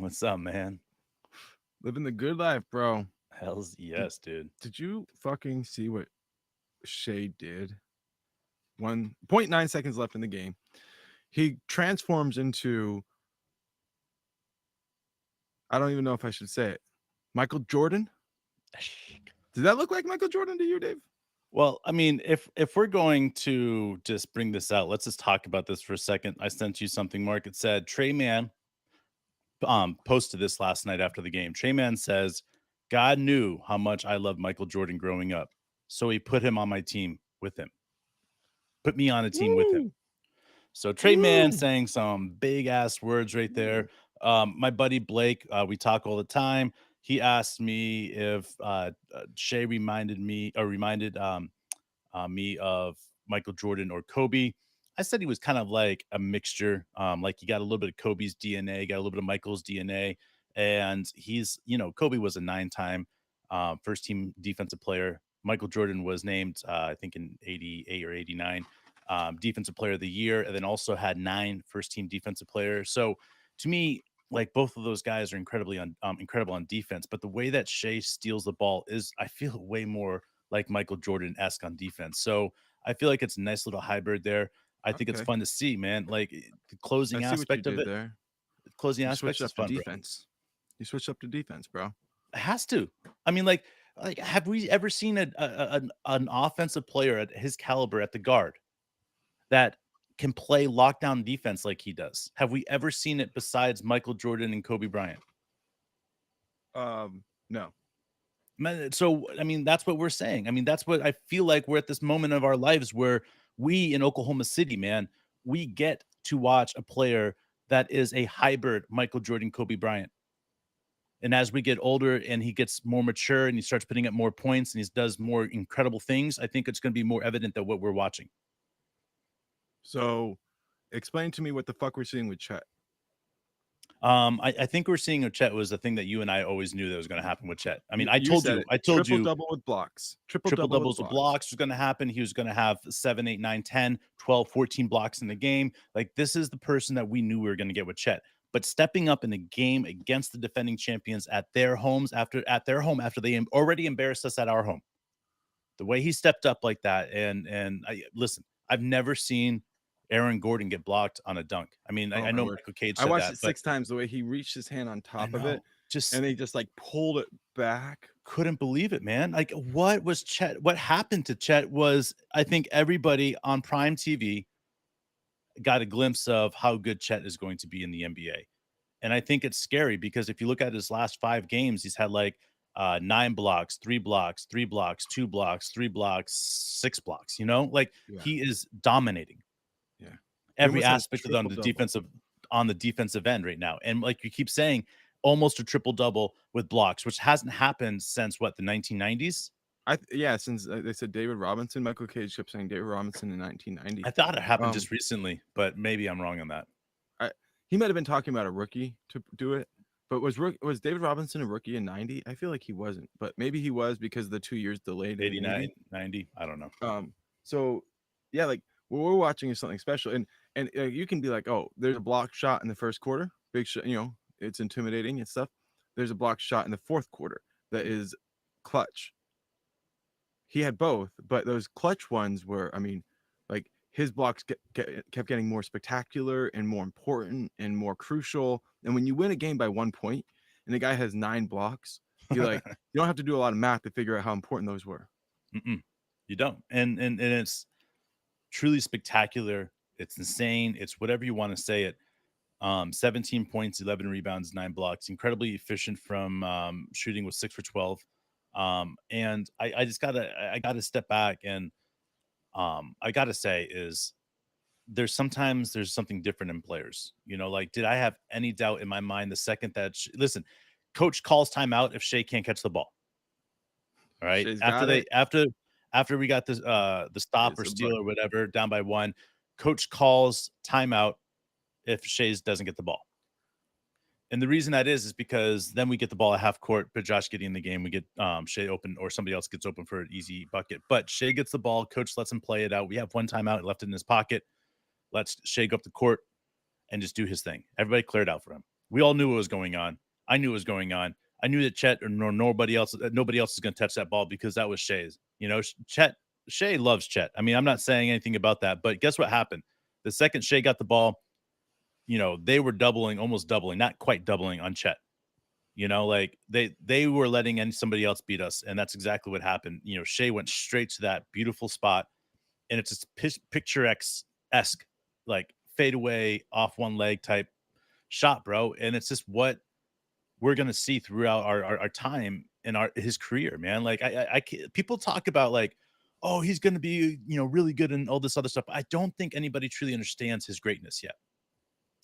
What's up, man? Living the good life, bro. Hell's Did yes, dude. did you fucking see what Shea did? 1.9 seconds left in the game. He transforms into, I don't even know if I should say it, Michael Jordan. Did that look like Michael Jordan to you, Dave? Well, I mean, if we're going to just bring this out, let's just talk about this for a second. I sent you something, Mark. It said Trey Man posted this last night after the game. Trey Man says, God knew how much I loved Michael Jordan growing up. So he put him on my team with him. Put me on a team with him. Woo! So Trey Man Woo! saying some big ass words right there. My buddy Blake, we talk all the time. He asked me if Shay reminded me of Michael Jordan or Kobe. I said he was kind of like a mixture. Like you got a little bit of Kobe's DNA, got a little bit of Michael's DNA, and Kobe was a 9-time first team defensive player. Michael Jordan was named, I think, in '88 or '89, defensive player of the year, and then also had 9 first team defensive players. So to me, like both of those guys are incredible on defense, but the way that Shea steals the ball is, I feel, way more like Michael Jordan-esque on defense. So I feel like it's a nice little hybrid there. I think it's Okay, fun to see, man. Like the I closing see what you aspect of did it, there. the closing You switched aspects is up to fun, bro. defense. You switched up to defense, bro. It has to. I mean, like have we ever seen an offensive player at his caliber at the guard that can play lockdown defense like he does? Have we ever seen it besides Michael Jordan and Kobe Bryant? No. So, I mean, that's what we're saying. I mean, that's what I feel like we're at this moment of our lives where we in Oklahoma City, man, we get to watch a player that is a hybrid Michael Jordan, Kobe Bryant. And as we get older and he gets more mature and he starts putting up more points and he does more incredible things, I think it's going to be more evident that what we're watching. So, explain to me what the fuck we're seeing with Chet. I think we're seeing with Chet was the thing that you and I always knew that was going to happen with Chet. I mean, You said it. I told Triple you double with blocks. Triple triple double with doubles with blocks. blocks was going to happen. He was going to have 7, 8, 9, 10, 12, 14 blocks in the game. Like this is the person that we knew we were going to get with Chet. But stepping up in the game against the defending champions at their home after they already embarrassed us at our home. The way he stepped up like that, and I listen, I've never seen Aaron Gordon get blocked on a dunk. I mean, Oh I my know word! Michael Cage I said watched that, it but 6 times. The way he reached his hand on I top of it, know just and they just like pulled it back. couldn't believe it, man. Like, what was Chet? What happened to Chet was, I think everybody on Prime TV got a glimpse of how good Chet is going to be in the NBA. And I think it's scary because if you look at his last 5 games, he's had like 9 blocks, 3 blocks, 3 blocks, 2 blocks, 3 blocks, 6 blocks. Like Yeah, he is dominating yeah. He every almost had a aspect of it triple double. on the defensive end right now. And like you keep saying, almost a triple double with blocks, which hasn't happened since what, the 1990s? Yeah, since they said David Robinson, Michael Cage kept saying David Robinson in 1990. I thought it happened Um, just recently, but maybe I'm wrong on that. I he might have been talking about a rookie to do it, but was David Robinson a rookie in 90? I feel like he wasn't, but maybe he was because the 2 years delayed in the 89, Navy. 90. I don't know. So yeah, like what we're watching is something special, and you can be like, oh, there's a block shot in the first quarter, big shot, it's intimidating and stuff. There's a block shot in the fourth quarter that is clutch. He had both, but those clutch ones were, I mean, like his blocks kept getting more spectacular and more important and more crucial. And when you win a game by 1 point and the guy has 9 blocks, you don't have to do a lot of math to figure out how important those were. Mm-mm, you don't. And it's truly spectacular. It's insane. It's whatever you want to say it. 17 points, 11 rebounds, 9 blocks. Incredibly efficient from shooting with 6 for 12. And I gotta step back and I gotta say is there's something different in players. Like did I have any doubt in my mind the second that listen, coach calls timeout if Shea can't catch the ball. All right. Shay's got it. After we got this the stop It's or a steal or bucket. whatever, down by 1, coach calls timeout if Shays doesn't get the ball. And the reason that is because then we get the ball at half court, but Josh getting in the game, we get Shea open or somebody else gets open for an easy bucket. But Shea gets the ball, coach lets him play it out. We have one timeout left in his pocket. Let's Shea go up the court and just do his thing. Everybody cleared out for him. We all knew what was going on. I knew what was going on. I knew that Chet or nobody else, nobody else is going to touch that ball because that was Shea's. You know, Shea loves Chet. I mean, I'm not saying anything about that, but guess what happened? The second Shea got the ball, you know, they were doubling, almost doubling, not quite doubling on Chet. You know, like they were letting somebody else beat us, and that's exactly what happened. You know, Shea went straight to that beautiful spot, and it's just picturesque, like fadeaway off one leg type shot, bro. And it's just what we're gonna see throughout our time in his career, man. Like people talk about like, oh, he's gonna be really good and all this other stuff. I don't think anybody truly understands his greatness yet.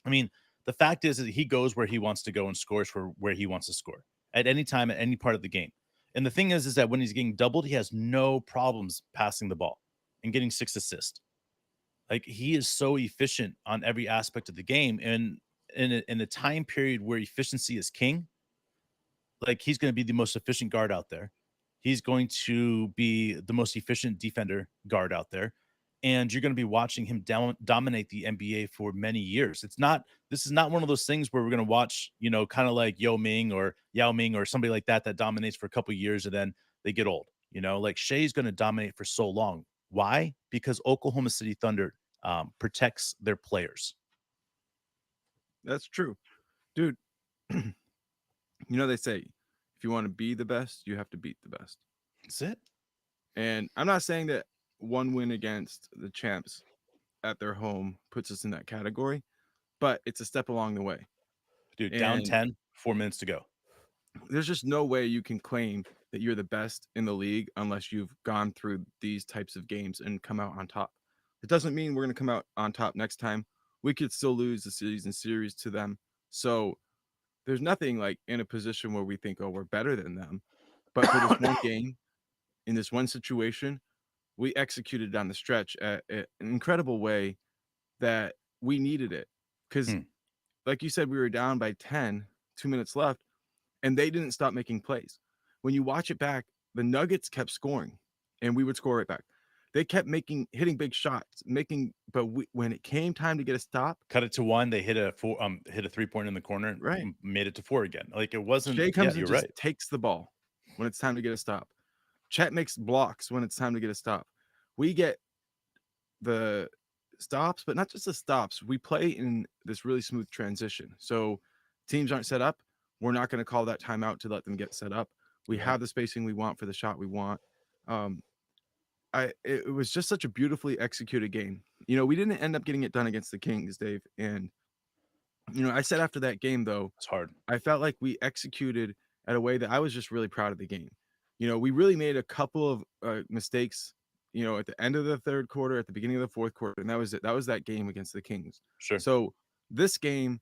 I mean, the fact is that he goes where he wants to go and scores for where he wants to score at any time, at any part of the game. And the thing is that when he's getting doubled, he has no problems passing the ball and getting 6 assists. Like he is so efficient on every aspect of the game. And in a time period where efficiency is king, like he's going to be the most efficient guard out there. He's going to be the most efficient defender guard out there. And you're going to be watching him dominate the NBA for many years. This is not one of those things where we're going to watch, kind of like Yao Ming or somebody like that dominates for a couple of years and then they get old. Like Shea's going to dominate for so long. Why? Because Oklahoma City Thunder protects their players. That's true, dude. They say if you want to be the best, you have to beat the best. That's it. And I'm not saying that one win against the champs at their home puts us in that category, but it's a step along the way. Dude, down 10, 4 minutes to go. There's just no way you can claim that you're the best in the league unless you've gone through these types of games and come out on top. It doesn't mean we're going to come out on top next time. We could still lose the series to them. So there's nothing like in a position where we think, oh, we're better than them. But for this one game, in this one situation, we executed on the stretch at an incredible way that we needed it. Because, like you said, we were down by 10, 2 minutes left, and they didn't stop making plays. When you watch it back, the Nuggets kept scoring, and we would score right back. They kept hitting big shots, but when it came time to get a stop, cut it to 1. They hit a 3-point in the corner, right? Made it to 4 again. Like it wasn't. Shea comes and just right. takes the ball when it's time to get a stop. Chet makes blocks when it's time to get a stop. We get the stops, but not just the stops. We play in this really smooth transition. So teams aren't set up. We're not going to call that timeout to let them get set up. We have the spacing we want for the shot we want. It was just such a beautifully executed game. We didn't end up getting it done against the Kings, Dave. And, I said after that game, though, it's hard. I felt like we executed at a way that I was just really proud of the game. We really made a couple of mistakes, at the end of the third quarter, at the beginning of the fourth quarter. And that was it. That was that game against the Kings. Sure. So this game,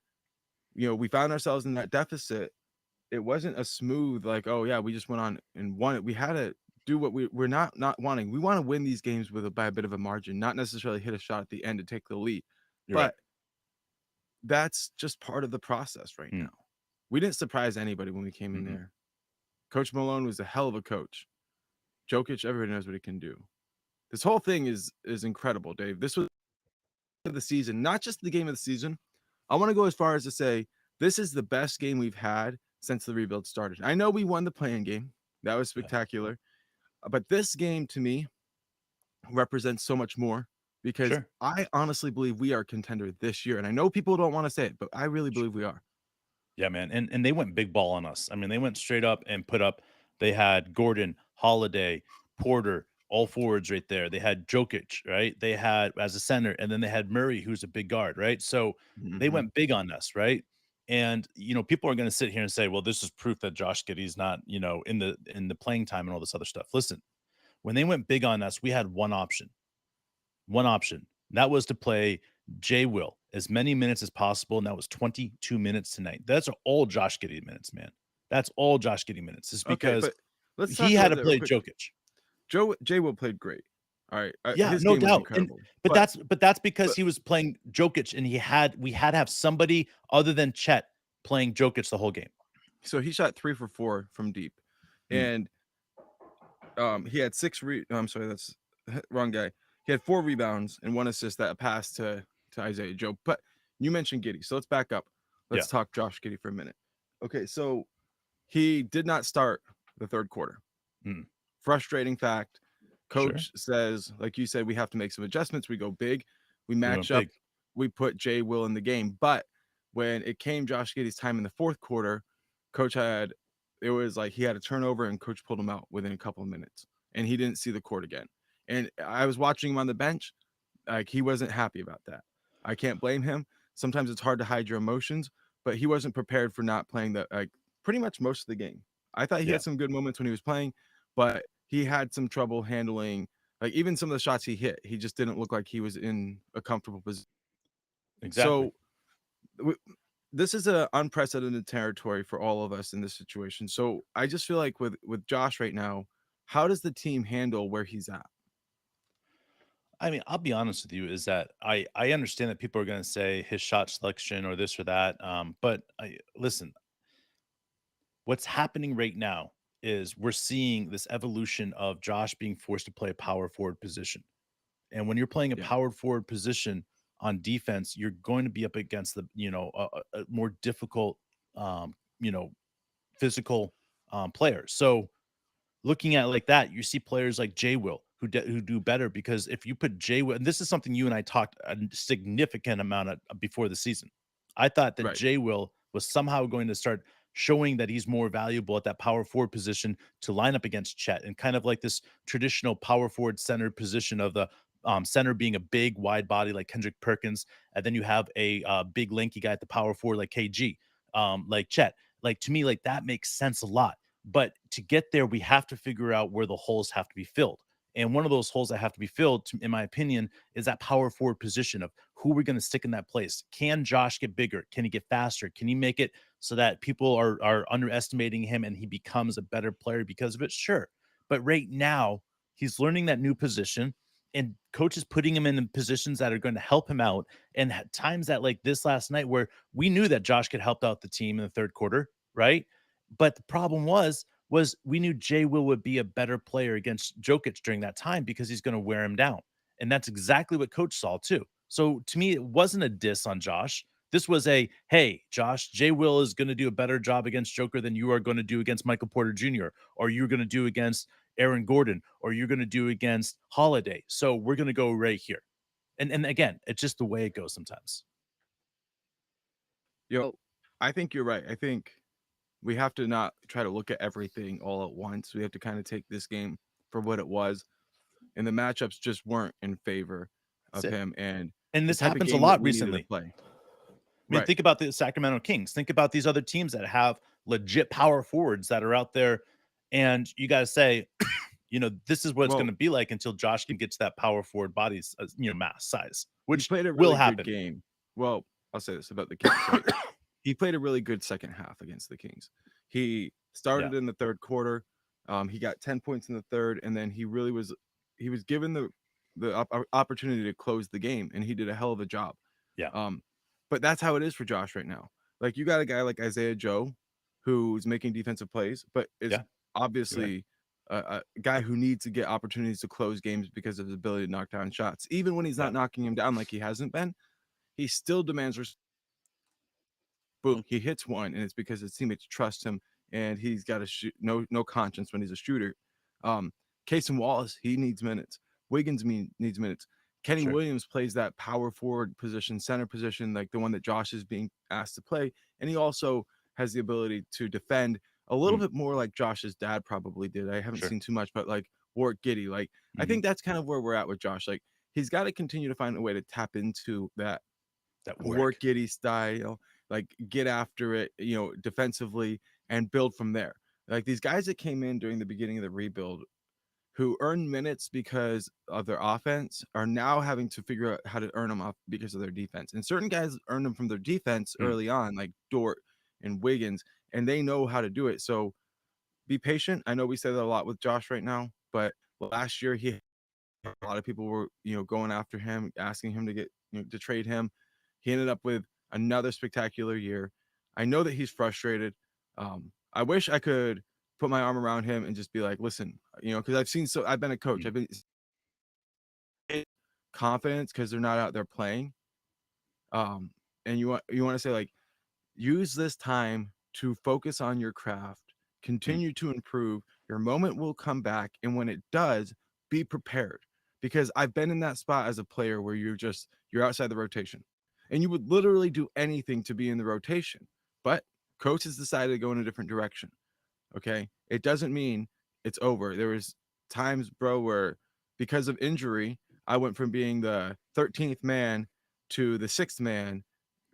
we found ourselves in that deficit. It wasn't a smooth, like, oh, yeah, we just went on and won it. We had to do what we're not wanting. We want to win these games by a bit of a margin, not necessarily hit a shot at the end to take the lead. But that's just part of the process right now. We didn't surprise anybody when we came in there. Coach Malone was a hell of a coach. Jokic, everybody knows what he can do. This whole thing is incredible, Dave. This was the season, not just the game of the season. I want to go as far as to say this is the best game we've had since the rebuild started. I know we won the play-in game. That was spectacular. But this game, to me, represents so much more because I honestly believe we are a contender this year. And I know people don't want to say it, but I really believe we are. Yeah, man. And they went big ball on us. I mean, they went straight up and put up. They had Gordon, Holiday, Porter, all forwards right there. They had Jokic, right? They had as a center, and then they had Murray, who's a big guard, right? So they went big on us, right? And people are going to sit here and say, "Well, this is proof that Josh Giddey's not, in the playing time and all this other stuff." Listen, when they went big on us, we had one option. That was to play Jay Will as many minutes as possible, and that was 22 minutes tonight. That's all Josh Giddey minutes, man. That's all Josh Giddey minutes. It's because he had to play Jokic. Jay Will played great. All right. Yeah, his no game was doubt. incredible. But that's because he was playing Jokic, and we had to have somebody other than Chet playing Jokic the whole game. So he shot 3 for 4 from deep, and he had 6. I'm sorry, that's wrong guy. He had 4 rebounds and 1 assist that passed to Isaiah Joe. But you mentioned Giddey, so let's back up. let's Yeah. talk Josh Giddey for a minute. Okay, so he did not start the third quarter. Mm, Frustrating fact. sure. Coach says, like you said, we have to make some adjustments. We go big, we We went match up, big. we put Jay Will in the game. But when it came Josh Giddey's time in the fourth quarter, coach had it was like he had a turnover and coach pulled him out within a couple of minutes and he didn't see the court again. And I was watching him on the bench, like he wasn't happy about that. I can't blame him. Sometimes it's hard to hide your emotions, but he wasn't prepared for not playing the like pretty much most of the game. I thought he Yeah, had some good moments when he was playing, but he had some trouble handling like even some of the shots he hit. He just didn't look like he was in a comfortable position. exactly. So w- this is a unprecedented territory for all of us in this situation. So I just feel like with Josh right now, how does the team handle where he's at? I mean, I'll be honest with you, is that I understand that people are going to say his shot selection or this or that. But I listen, what's happening right now is we're seeing this evolution of Josh being forced to play a power forward position. And when you're playing a Yeah, power forward position on defense, you're going to be up against the, a more difficult, um, you know, physical players. So looking at it like that, you see players like Jay Will who do better because if you put Jay Will, and this is something you and I talked a significant amount of before the season. I thought that right. Jay Will was somehow going to start showing that he's more valuable at that power forward position to line up against Chet and kind of like this traditional power forward center position of the center being a big wide body like Kendrick Perkins, and then you have a big lanky guy at the power forward like KG, like Chet. Like to me, like that makes sense a lot, but to get there, we have to figure out where the holes have to be filled. And one of those holes that have to be filled, in my opinion, is that power forward position of who we're going to stick in that place. Can Josh get bigger? Can he get faster? Can he make it so that people are underestimating him and he becomes a better player because of it? Sure. But right now, he's learning that new position and coach is putting him in positions that are going to help him out. And times that like this last night where we knew that Josh could help out the team in the third quarter, right? But the problem was we knew Jay Will would be a better player against Jokic during that time because he's going to wear him down. And that's exactly what coach saw too. So to me, it wasn't a diss on Josh. This was a, hey, Josh, Jay Will is going to do a better job against Joker than you are going to do against Michael Porter Jr., or you're going to do against Aaron Gordon, or you're going to do against Holiday. So we're going to go right here. And again, it's just the way it goes sometimes. Yo, I think you're right. I think we have to not try to look at everything all at once. We have to kind of take this game for what it was. And the matchups just weren't in favor That's of it. him and And the this type of happens a game that lot we needed to recently. play. I mean, Right. think about the Sacramento Kings. Think about these other teams that have legit power forwards that are out there. And you got to say, this is what it's going Well, to be like until Josh he, can get to that power forward body, mass size, he which played a will really good happen. game. Well, I'll say this about the Kings, right? He played a really good second half against the Kings. He Yeah. started in the third quarter. He got 10 points in the third, and then he was given the opportunity to close the game, and he did a hell of a job. Yeah. Um, but that's how it is for Josh right now. Like you got a guy like Isaiah Joe, who's making defensive plays, but is Yeah. You're right. obviously a guy who needs to get opportunities to close games because of his ability to knock down shots. Even when he's Yeah. not knocking him down like he hasn't been, he still demands boom, he hits one, and it's because his teammates trust him, and he's got a shoot, no conscience when he's a shooter. Um, Casey Wallace, he needs minutes. Wiggins needs minutes. Kenny Sure. Williams plays that power forward position, center position, like the one that Josh is being asked to play, and he also has the ability to defend a little Mm, bit more like Josh's dad probably did. I haven't sure. seen too much, but like Warwick Giddy, like I Hmm. think that's kind of where we're at with Josh. Like he's got to continue to find a way to tap into that That work work. Giddy style, like get after it, defensively and build from there. Like these guys that came in during the beginning of the rebuild who earned minutes because of their offense are now having to figure out how to earn them off because of their defense. And certain guys earn them from their defense Mm, early on, like Dort and Wiggins, and they know how to do it. So be patient. I know we say that a lot with Josh right now, but last year a lot of people were, going after him, asking him to get, to trade him. He ended up with another spectacular year. I know that he's frustrated. I wish I could put my arm around him and just be like, listen, because I've been a coach. mm, I've been confidence because they're not out there playing. And you want to say like, use this time to focus on your craft, Mm, continue to improve. Your moment will come back. And when it does, be prepared. Because I've been in that spot as a player where you're outside the rotation and you would literally do anything to be in the rotation. But coach has decided to go in a different direction. Okay. It doesn't mean it's over. There was times, bro, where because of injury, I went from being the 13th man to the sixth man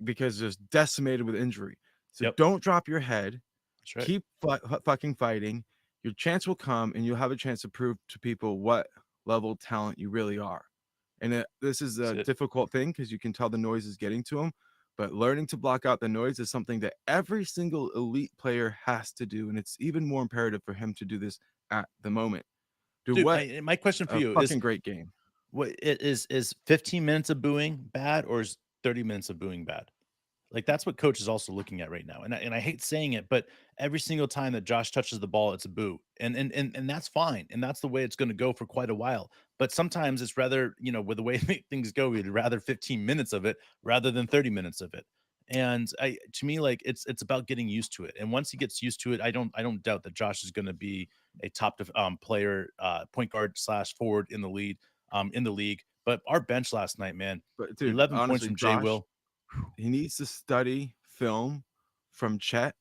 because just decimated with injury. So yep, don't drop your head. that's right. Keep fucking fighting. Your chance will come and you'll have a chance to prove to people what level talent you really are. And this is That's a it. difficult thing because you can tell the noise is getting to them. But learning to block out the noise is something that every single elite player has to do. And it's even more imperative for him to do this at the moment. Do Dude, what my question for a you is fucking great game. what is 15 minutes of booing bad or is 30 minutes of booing bad? Like, that's what coach is also looking at right now, and I hate saying it, but every single time that Josh touches the ball, it's a boo, and that's fine, and that's the way it's gonna go for quite a while, but sometimes it's rather, with the way things go, we'd rather 15 minutes of it rather than 30 minutes of it, and to me, like, it's about getting used to it, and once he gets used to it, I don't doubt that Josh is gonna be a player, point guard/forward slash forward in the league, but our bench last night, man, But dude, 11 points honestly, from Jay Josh, Will. Whew. he needs to study film from Chet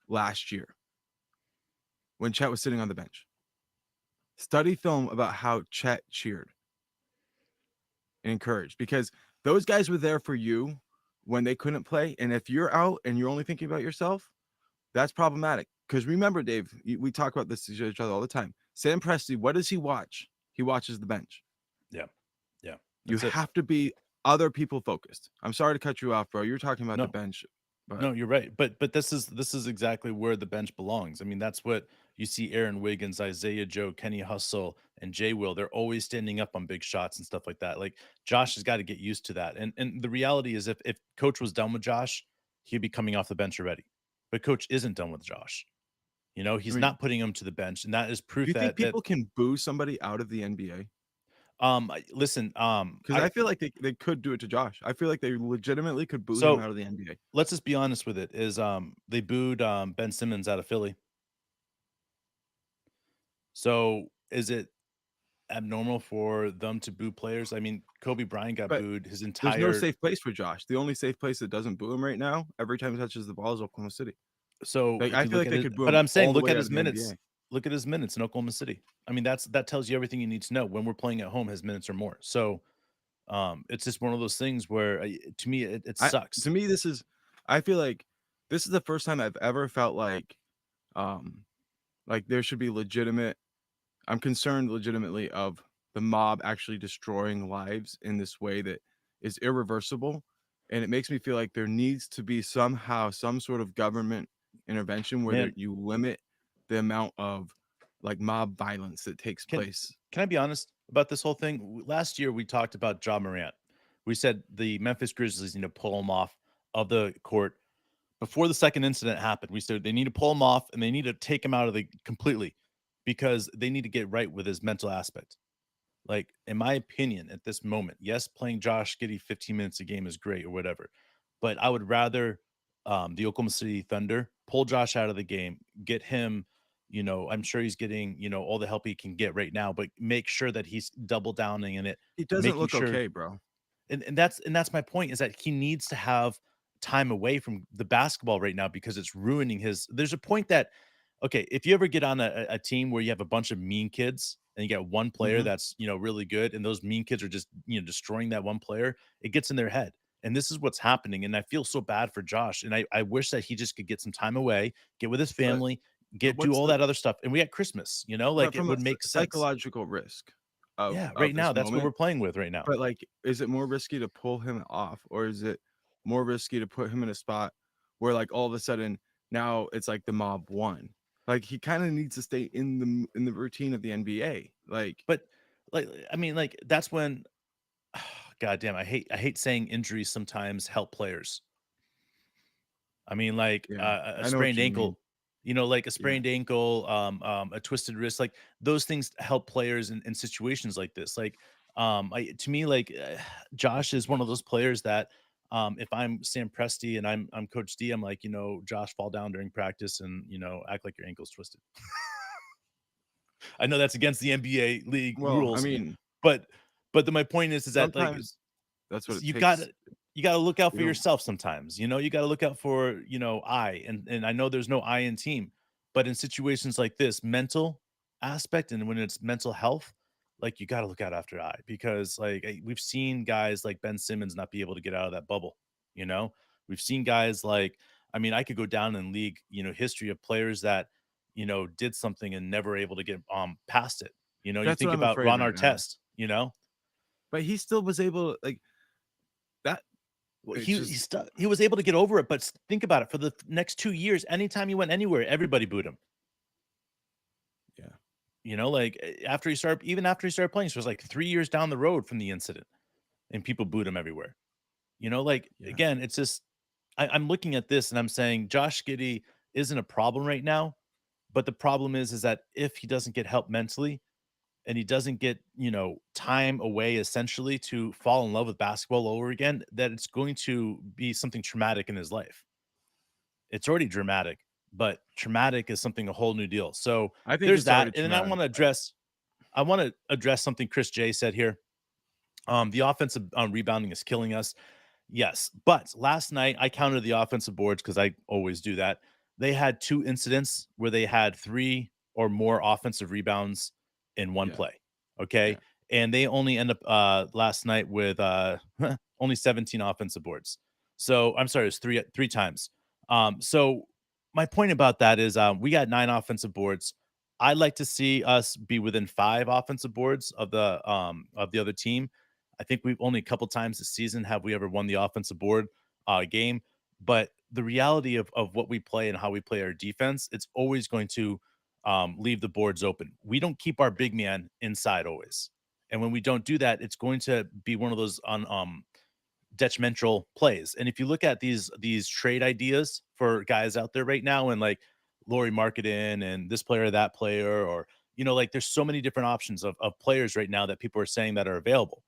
last year when Chet was sitting on the bench. Study film about how Chet cheered and encouraged because those guys were there for you when they couldn't play. And if you're out and you're only thinking about yourself, that's problematic. Because remember, Dave, we talk about this to each other all the time. Sam Presti, what does he watch? He watches the bench. Yeah. Yeah. You That's it. have to be other people focused. I'm sorry to cut you off, bro. You're talking about the No, bench, but no, you're right. But this is exactly where the bench belongs. I mean, that's what you see Aaron Wiggins, Isaiah Joe, Kenny Hustle, and Jay Will. They're always standing up on big shots and stuff like that. Like Josh has got to get used to that. And the reality is if coach was done with Josh, he'd be coming off the bench already. But coach isn't done with Josh. I He's mean, not putting him to the bench. And that is do proof you think that people can boo somebody out of the NBA? listen, Because I feel like they could do it to Josh. I feel like they legitimately could boo him so out of the NBA. let's just be honest with it, is they booed Ben Simmons out of Philly. So is it abnormal for them to boo players? I mean, Kobe Bryant got But booed his there's no entire safe place for Josh. The only safe place that doesn't boo him right now, every time he touches the ball, is Oklahoma City. so Like, if I you feel look like at they it, could boo but him I'm saying all the look way at out his of the minutes. NBA. Look at his minutes in Oklahoma City. I mean, that tells you everything you need to know. When we're playing at home, his minutes are more. So it's just one of those things where to me it I sucks. to me, I feel like this is the first time I've ever felt um, like there should be legitimate. I'm concerned legitimately of the mob actually destroying lives in this way that is irreversible, and it makes me feel like there needs to be somehow some sort of government intervention where Man, you limit the amount of like mob violence that takes can place. can I be honest about this whole thing? Last year we talked about Ja Morant. We said the Memphis Grizzlies need to pull him off of the court before the second incident happened. We said they need to pull him off and they need to take him out of the completely because they need to get right with his mental aspect. Like, in my opinion, at this moment, yes, playing Josh Giddey 15 minutes a game is great or whatever, but I would rather the Oklahoma City Thunder pull Josh out of the game, get him. I'm sure he's getting all the help he can get right now, but make sure that he's double downing in it, He doesn't making look sure okay, bro. and that's my point is that he needs to have time away from the basketball right now because it's ruining his there's a point that okay, if you ever get on a team where you have a bunch of mean kids and you got one player Mhm. that's really good and those mean kids are just destroying that one player, it gets in their head. And this is what's happening. And I feel so bad for Josh. And I wish that he just could get some time away, get with his But family, but do what's all the that other stuff. And we got Christmas, but like it from a would make sense. psychological risk Yeah, right of now this that's what we're moment. playing with right now. But, like, is it more risky to pull him off, or is it more risky to put him in a spot where, like, all of a sudden, now it's like the mob won? Like, he kinda needs to stay in the routine of the NBA. Like, But I mean, like that's when God damn, I hate saying injuries sometimes help players. I mean, like yeah, a I know what sprained you mean. ankle, like a Yeah. sprained ankle, a twisted wrist, like those things help players in situations like this. Like, to me, like Josh is one of those players that If I'm Sam Presti and I'm Coach D, I'm like, Josh, fall down during practice and act like your ankle's twisted. I know that's against the NBA league Well, I rules, mean, but my point is that like sometimes that's what it you got takes. to you got to look out We for don't. yourself sometimes. You got to look out for I, and I know there's no I in team, but in situations like this, mental aspect and when it's mental health, like you got to look out after I, because like we've seen guys like Ben Simmons not be able to get out of that bubble. You know, we've seen guys like, I mean, I could go down in league history of players that did something and never able to get past it. You That's what think I'm about afraid Ron right now. Artest. But he still was able, like that. Well, It's just he was able to get over it, but think about it. For the next 2 years, anytime he went anywhere, everybody booed him. yeah, Like, after he started playing, so it was like 3 years down the road from the incident, and people booed him everywhere. Like, yeah. again, it's just I'm looking at this and I'm saying Josh Giddey isn't a problem right now, but the problem is that if he doesn't get help mentally and he doesn't get, time away essentially to fall in love with basketball over again, that it's going to be something traumatic in his life. It's already dramatic, but traumatic is something a whole new deal. So I think there's it's already that. And then traumatic. I want to address something Chris J said here. The offensive rebounding is killing us. Yes, but last night I counted the offensive boards because I always do that. They had 2 incidents where they had 3 or more offensive rebounds in one Yeah, play. yeah. Okay. And they only end up last night with only 17 offensive boards. So I'm sorry, it's three times. So my point about that is we got 9 offensive boards. I'd like to see us be within 5 offensive boards of the other team. I think we've only a couple times this season have we ever won the offensive board game. But the reality of what we play and how we play our defense, it's always going to leave the boards open. We don't keep our big man inside always. And when we don't do that, it's going to be one of those detrimental plays. And if you look at these trade ideas for guys out there right now, and like Laurie Marketing and this player, that player, or like there's so many different options of players right now that people are saying that are available.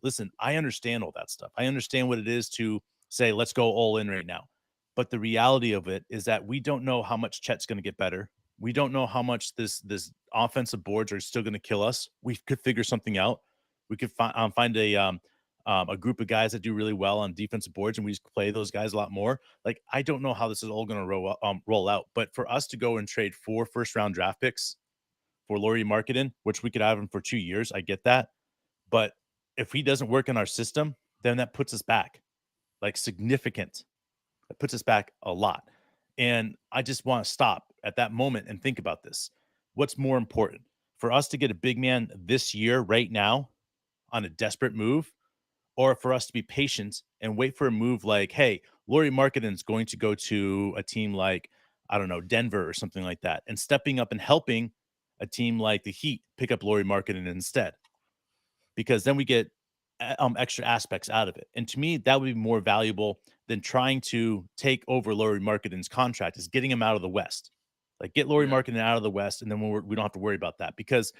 Listen, I understand all that stuff. I understand what it is to say, let's go all in right now. But the reality of it is that we don't know how much Chet's going to get better. We don't know how much this offensive boards are still going to kill us. We could figure something out. We could find a group of guys that do really well on defensive boards, and we just play those guys a lot more. Like, I don't know how this is all going to roll out, but for us to go and trade 4 first-round draft picks for Laurie Marketing, which we could have him for 2 years, I get that. But if he doesn't work in our system, then that puts us back, like, significant. That puts us back a lot. And I just want to stop at that moment and think about this. What's more important for us to get a big man this year, right now, on a desperate move, or for us to be patient and wait for a move like, hey, Laurie Markkinen's going to go to a team like, I don't know, Denver or something like that, and stepping up and helping a team like the Heat pick up Laurie Markkinen instead, because then we get extra aspects out of it. And to me, that would be more valuable than trying to take over Laurie Markkinen's contract, is getting him out of the West. Like, get Laurie Yeah. Markkinen out of the West, and then we don't have to worry about that, because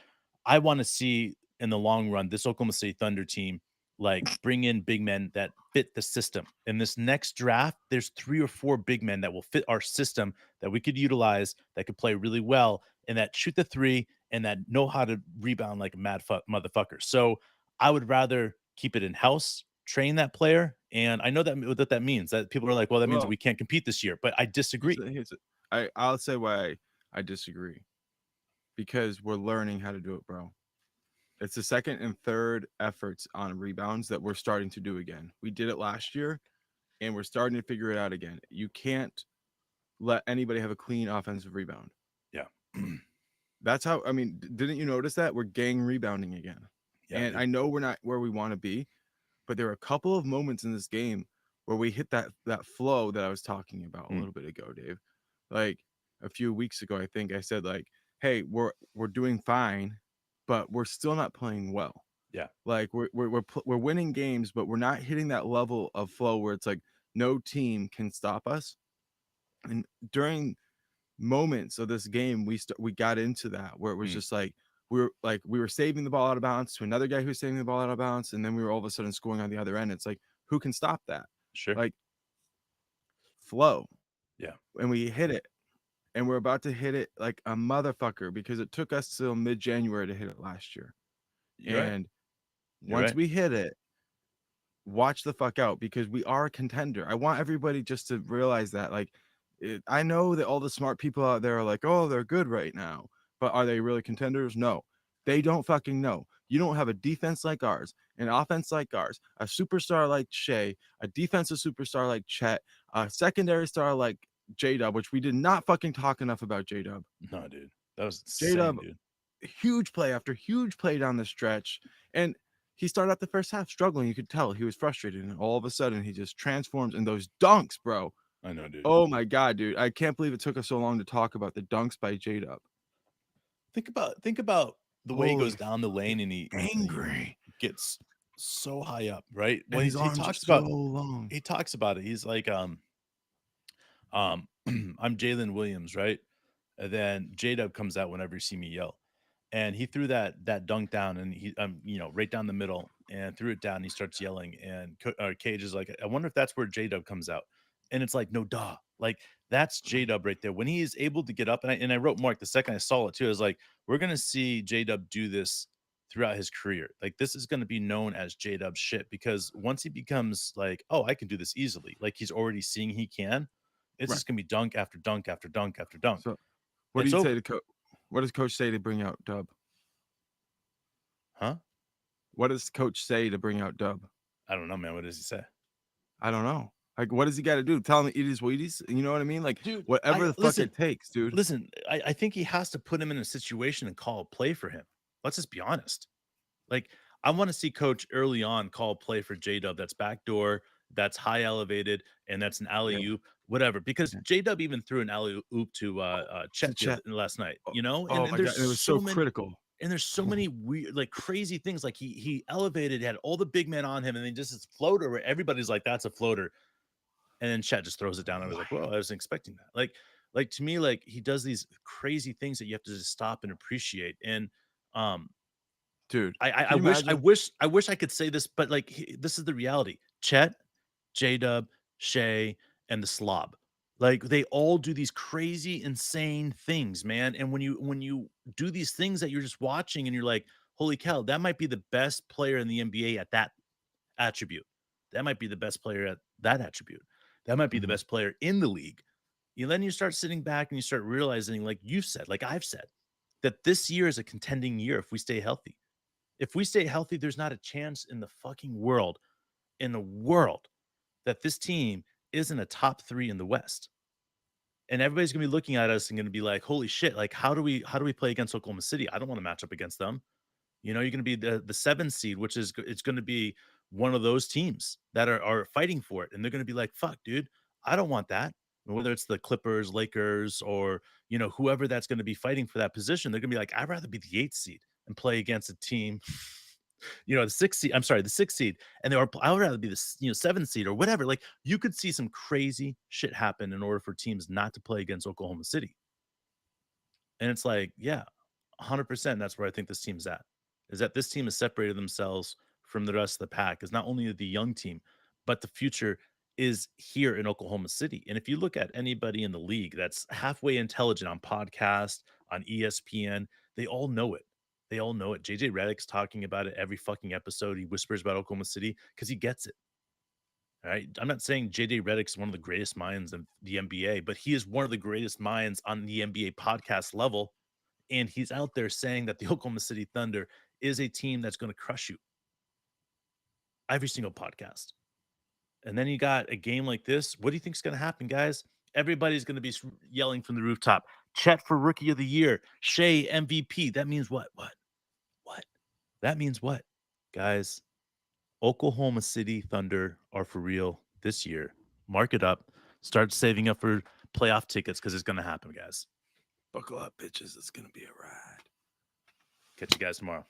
I want to see in the long run this Oklahoma City Thunder team like bring in big men that fit the system. In this next draft, there's 3 or 4 big men that will fit our system that we could utilize, that could play really well, and that shoot the 3 and that know how to rebound like a motherfucker. So I would rather keep it in house, train that player. And I know that what that means, that people are like, well, that means Well, we can't compete this year. But I disagree. I'll say why I disagree, because we're learning how to do it, bro. It's the second and third efforts on rebounds that we're starting to do again. We did it last year, and we're starting to figure it out again. You can't let anybody have a clean offensive rebound. Yeah. That's how, I mean, didn't you notice that we're gang rebounding again? Yeah. And I know we're not where we want to be, but there are a couple of moments in this game where we hit that flow that I was talking about a little bit ago, Dave. Like a few weeks ago, I think I said like, "Hey, we're doing fine, but we're still not playing well. Yeah. Like we're winning games, but we're not hitting that level of flow where it's like no team can stop us." And during moments of this game, we got into that where it was just like we were saving the ball out of bounds to another guy who's saving the ball out of bounds, and then we were all of a sudden scoring on the other end. It's like, who can stop that? Sure. like flow, Yeah. and we hit it, and we're about to hit it like a motherfucker because it took us till mid-January to hit it last year. You're right. And You're once right. we hit it, watch the fuck out because we are a contender. I want everybody just to realize that. Like, I know that all the smart people out there are like, oh, they're good right now, but are they really contenders? No, they don't fucking know. You don't have a defense like ours, an offense like ours, a superstar like Shea, a defensive superstar like Chet, a secondary star like J Dub, which we did not fucking talk enough about J Dub. No, dude. That was J insane, Dub, dude. huge play after huge play down the stretch. And he started out the first half struggling. You could tell he was frustrated. And all of a sudden, he just transforms in those dunks, bro. I know, dude. Oh my God, dude. I can't believe it took us so long to talk about the dunks by J Dub. Think about the way he goes Holy down the lane and he angry. gets so high up, right? And When his he arms are talks so about long. it. He's like, I'm Jalen Williams, right? And then J-Dub comes out whenever you see me yell. And he threw that dunk down and he right down the middle and threw it down and he starts yelling and Cage is like, I wonder if that's where J-Dub comes out. And it's like, no duh. Like that's J-Dub right there. When he is able to get up and I wrote Mark the second I saw it too. I was like, we're gonna see J-Dub do this throughout his career. Like this is going to be known as J-Dub shit because once he becomes like, oh, I can do this easily, like he's already seeing he can, it's Right. just gonna be dunk after dunk after dunk after dunk. So what do It's you say over. to coach? What does coach say to bring out Dub? Huh? What does coach say to bring out Dub? I don't know, man. What does he say? I don't know. Like, what does he got to do? Tell him to eat his Wheaties? You know what I mean? Like, Dude, whatever I the fuck listen, it takes, dude. listen, I think he has to put him in a situation and call a play for him. Let's just be honest. Like, I want to see coach early on call a play for J Dub that's backdoor, that's high elevated, and that's an alley Yeah, oop, whatever. Because yeah. J Dub even threw an alley oop to To Chet Chet. last night, Oh, and, oh and my god, there's and it was so so many critical. and there's so many weird, like crazy things. Like he elevated, had all the big men on him, and then just his floater where everybody's like, that's a floater. And then Chet just throws it down. I was like, whoa, I wasn't expecting that. Like to me, like he does these crazy things that you have to just stop and appreciate. And um, Dude, I can you wish, I imagine? wish, I wish I could say this, but like this is the reality. Chet, J Dub, Shea, and the Slob. Like they all do these crazy, insane things, man. And when you do these things that you're just watching and you're like, holy cow, that might be the best player in the NBA at that attribute. That might be the best player at that attribute. That might be the Mhm. best player in the league. Then you start sitting back and you start realizing, like you said, like I've said, that this year is a contending year if we stay healthy. If we stay healthy, there's not a chance in the fucking world, that this team isn't a top 3 in the West. And everybody's gonna be looking at us and gonna be like, holy shit, like how do we play against Oklahoma City? I don't want to match up against them. You're going to be the 7th seed, which is it's going to be one of those teams that are fighting for it, and they're going to be like, "Fuck, dude, I don't want that." Whether it's the Clippers, Lakers, or whoever that's going to be fighting for that position, they're going to be like, "I'd rather be the 8th seed and play against a team." The 6th seed. I'm sorry, the 6th seed, and I would rather be the 7th seed or whatever. Like you could see some crazy shit happen in order for teams not to play against Oklahoma City. And it's like, yeah, 100%. That's where I think this team's at. Is that this team has separated themselves from the rest of the pack. Is not only the young team, but the future is here in Oklahoma City. And if you look at anybody in the league that's halfway intelligent on podcast, on ESPN, they all know it. They all know it. JJ Redick's talking about it every fucking episode. He whispers about Oklahoma City because he gets it. All right. I'm not saying JJ Redick's one of the greatest minds in the NBA, but he is one of the greatest minds on the NBA podcast level, and he's out there saying that the Oklahoma City Thunder is a team that's going to crush you every single podcast. And then you got a game like this. What do you think is going to happen, guys? Everybody's going to be yelling from the rooftop. Chet for Rookie of the Year. Shea MVP. That means what? What? That means what? Guys, Oklahoma City Thunder are for real this year. Mark it up. Start saving up for playoff tickets because it's going to happen, guys. Buckle up, bitches. It's gonna be a ride. Catch you guys tomorrow.